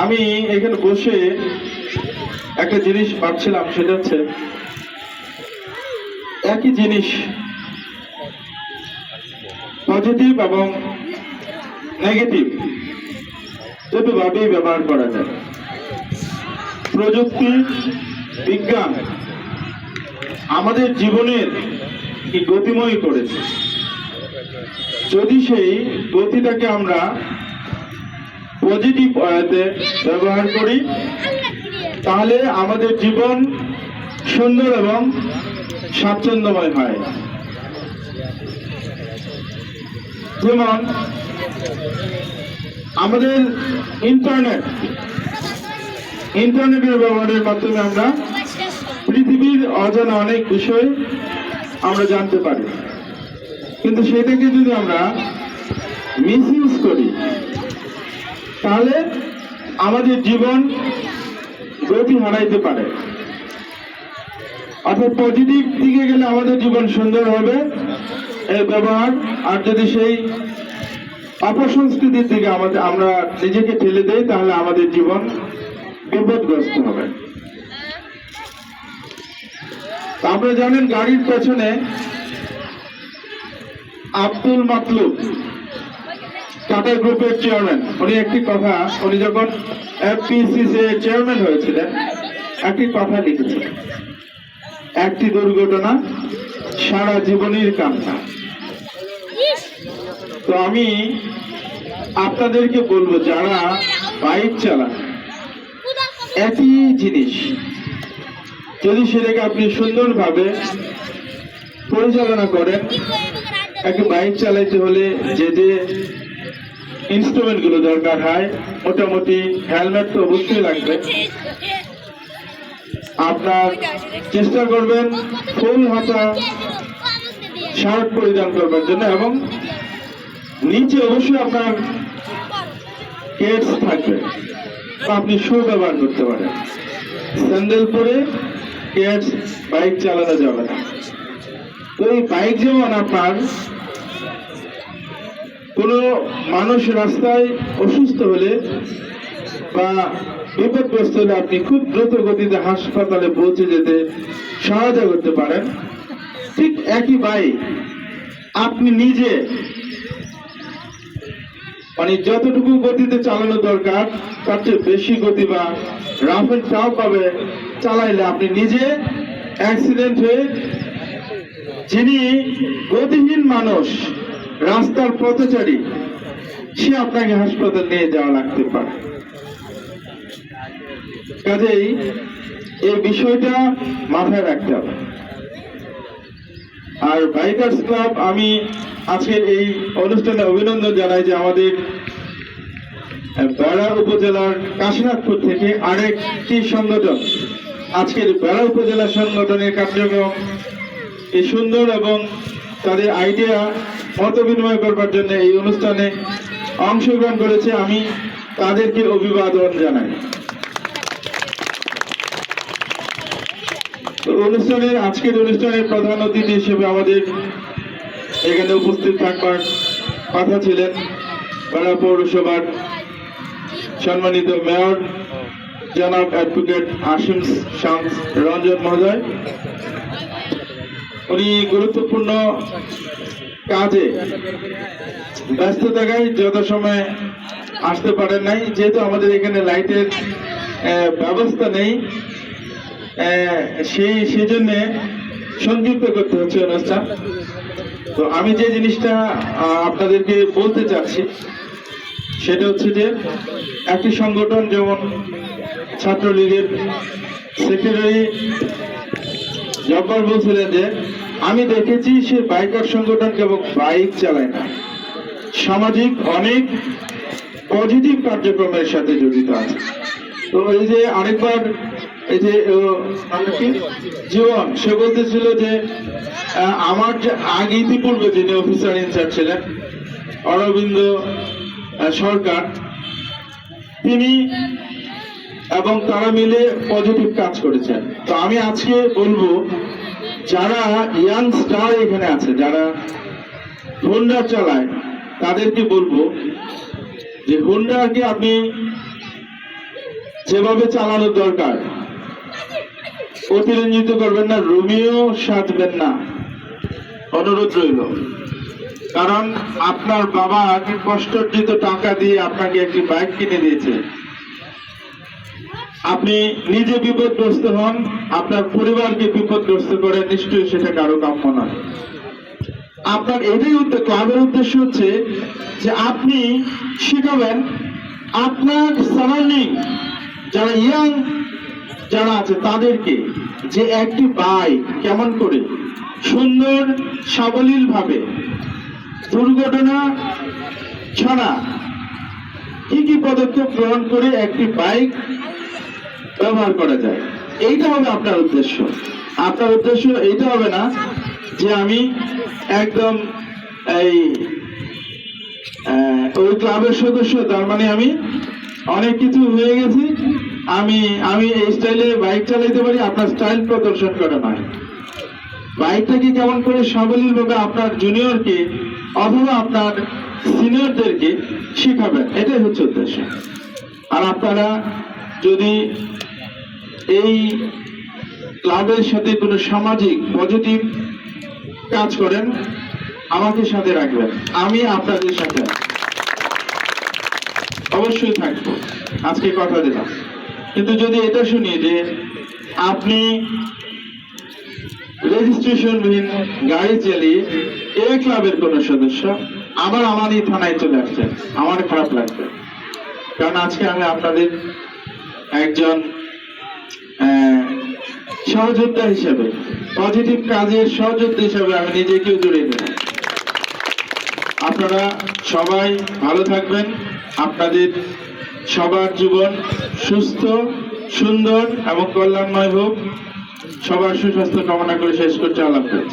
আমি এখানে বসে একটা জিনিস ভাবছিলাম, সেটা হচ্ছে একই জিনিস পজিটিভ এবং নেগেটিভ দুটোভাবেই ব্যবহার করা যায়। প্রযুক্তি বিজ্ঞান আমাদের জীবনের কি গতিময় করেছে, যদি সেই গতিটাকে আমরা পজিটিভ ওয়েতে ব্যবহার করি তাহলে আমাদের জীবন সুন্দর এবং স্বাচ্ছন্দ্যময় হয়। যেমন আমাদের ইন্টারনেটের ব্যবহারের মাধ্যমে আমরা পৃথিবীর অজানা অনেক বিষয় আমরা জানতে পারি, কিন্তু সেটাকে যদি আমরা মিসইউজ করি তাহলে আমাদের জীবন গতি হারাইতে পারে। অর্থাৎ পজিটিভ দিকে গেলে আমাদের জীবন সুন্দর হবে এই ব্যবহার, আর যদি সেই অপসংস্কৃতির দিকে আমরা নিজেকে ঠেলে দেই তাহলে আমাদের জীবন বিপদগ্রস্ত হবে। আপনারা জানেন গাড়ির পেছনে আব্দুল মাতলুব টাটা গ্রুপের চেয়ারম্যান, উনি একটি কথা, উনি যখন এফপিসিসি চেয়ারম্যান হয়েছিলেন একটি কথা লিখেছিলেন, একটি দুর্ঘটনা সারা জীবনের কান্না। তো আমি আপনাদেরকে বলবো, যারা বাইক চালান একই জিনিস যদি সেটাকে আপনি সুন্দরভাবে পরিচালনা করেন, একটি বাইক চালাইতে হলে যে যে ইনস্ট্রুমেন্ট গুলো দরকার হয়, মোটামুটি হেলমেট তো অবশ্যই লাগবে। আপনার চেষ্টা করবেন ফুল হাতা শার্ট পরিধান করবার জন্য, এবং নিচে অবশ্যই আপনার কেটস থাকবে, আপনি শু ব্যবহার করতে পারেন। স্যান্ডেল পরে কেটস বাইক চালানো যাবে না। তো এই বাইক যেমন আপনার কোনো মানুষ রাস্তায় অসুস্থ হলে বা বিপদগ্রস্ত হলে আপনি খুব দ্রুত গতিতে হাসপাতালে পৌঁছে যেতে সহায়তা করতে পারেন, ঠিক একই বাইক আপনি নিজে মানে যতটুকু গতিতে চালানো দরকার তার চেয়ে বেশি গতি বা রাফ এন্ড টাফ ভাবে চালাইলে আপনি নিজে অ্যাক্সিডেন্ট হয়ে, যিনি গতিহীন মানুষ রাস্তার পথচারী, সে আপনাকে হাসপাতাল নিয়ে যাওয়া লাগতে পারে। কাজেই এই বিষয়টা মাথায় রাখতে হবে। আর বাইকার্স ক্লাব, আমি আজকের এই অনুষ্ঠানে অভিনন্দন জানাই যে আমাদের বেড়া উপজেলার কাশীনাথপুর থেকে আরেকটি সংগঠন আজকের বেড়া উপজেলা সংগঠনের কার্যক্রম এই সুন্দর এবং তাদের আইডিয়া মত বিনিময় করবার জন্য এই অনুষ্ঠানে অংশগ্রহণ করেছে। আমি তাদেরকে অভিবাদন জানাই। আজকের অনুষ্ঠানের প্রধান অতিথি হিসেবে আমাদের এখানে উপস্থিত থাকবার কথা ছিলেন বেড়া পৌরসভার সম্মানিত মেয়র জনাব অ্যাডভোকেট আসিম শামস রঞ্জন মহোদয়। উনি গুরুত্বপূর্ণ কাজে ব্যস্ত থাকায় যথাসময়ে আসতে পারেন নাই, যেহেতু আমাদের এখানে লাইটের ব্যবস্থা নেই, সেজন্য সংযুক্ত করতে হচ্ছে অনুষ্ঠান। তো আমি যে জিনিসটা আপনাদেরকে বলতে চাচ্ছি সেটা হচ্ছে যে একটি সংগঠন যেমন ছাত্রলীগের সেক্রেটারি জব্বার বলছিলেন যে আমি দেখেছি সে বাইকার সংগঠন কেবল বাইক চালায় না, সামাজিক অনেক পজিটিভ কার্যক্রমের সাথে জড়িত আছে। তো এই যে আরেকবার এই যে জীবন, সে বলতেছিল যে আমার যে আগে ইতিপূর্বে যিনি অফিসার ইনচার্জ ছিলেন অরবিন্দ সরকার, তিনি এবং তারা মিলে পজিটিভ কাজ করেছেন। তো আমি আজকে বলবো, যারা ইয়াং স্টার এখানে আছে, যারা হোন্ডা চালায়, তাদেরকে বলবো যে হোন্ডাকে আপনি যেভাবে চালানো দরকার অতিরঞ্জিত করবেন না, রোমিও সাজবেন না, অনুরোধ রইল। কারণ আপনার বাবা আগে কষ্টার্জিত টাকা দিয়ে আপনাকে একটি বাইক কিনে দিয়েছে, আপনি নিজে বিপদগ্রস্ত হন, আপনার পরিবারকে বিপদগ্রস্ত করে, নিশ্চয়ই সেটা কারো কাম্য নয়। আপনার এটাই ক্লাবের উদ্দেশ্য হচ্ছে যে আপনি শিখাবেন আপনার সারাউন্ডিং যারা ইয়াং যারা আছে তাদেরকে যে একটি বাইক কেমন করে সুন্দর সাবলীল ভাবে দুর্ঘটনা ছাড়া কি কি পদক্ষেপ গ্রহণ করে একটি বাইক ব্যবহার করা যায়। এইটা হবে আপনার উদ্দেশ্য। আপনার উদ্দেশ্য এইটা হবে না যে আমি একদম এই ওই ক্লাবের সদস্য, তার মানে আমি অনেক কিছু হয়ে গেছি, আমি এই স্টাইলে বাইক চালাইতে পারি, আপনার স্টাইল প্রদর্শন করা নয়। বাইকটাকে কেমন করে সাবলীল ভাবে আপনার জুনিয়রকে অথবা আপনার সিনিয়রদেরকে শিখাবেন, এটাই হচ্ছে উদ্দেশ্য। আর আপনারা যদি এই ক্লাবের সাথে কোনো সামাজিক পজিটিভ কাজ করেন আমাকে সাথে রাখবেন, আমি আপনাদের সাথে অবশ্যই থাকবো, আজকে কথা দিলাম। কিন্তু যদি এটা শুনি যে আপনি রেজিস্ট্রেশনবিহীন গাড়ি চালিয়ে এই ক্লাবের কোন সদস্য আবার আমারই থানায় চলে আসছেন, আমার খারাপ লাগবে। কারণ আজকে আমি আপনাদের একজন সহযোদ্ধা হিসেবে, পজিটিভ কাজের সহযোদ্ধা হিসেবে আমি নিজেকেও জড়িয়ে নেব। আপনারা সবাই ভালো থাকবেন, আপনাদের সবার জীবন সুস্থ, সুন্দর এবং কল্যাণময় হোক। সবার সুস্বাস্থ্য কামনা করে শেষ করছি। আল্লাহ হাফেজ।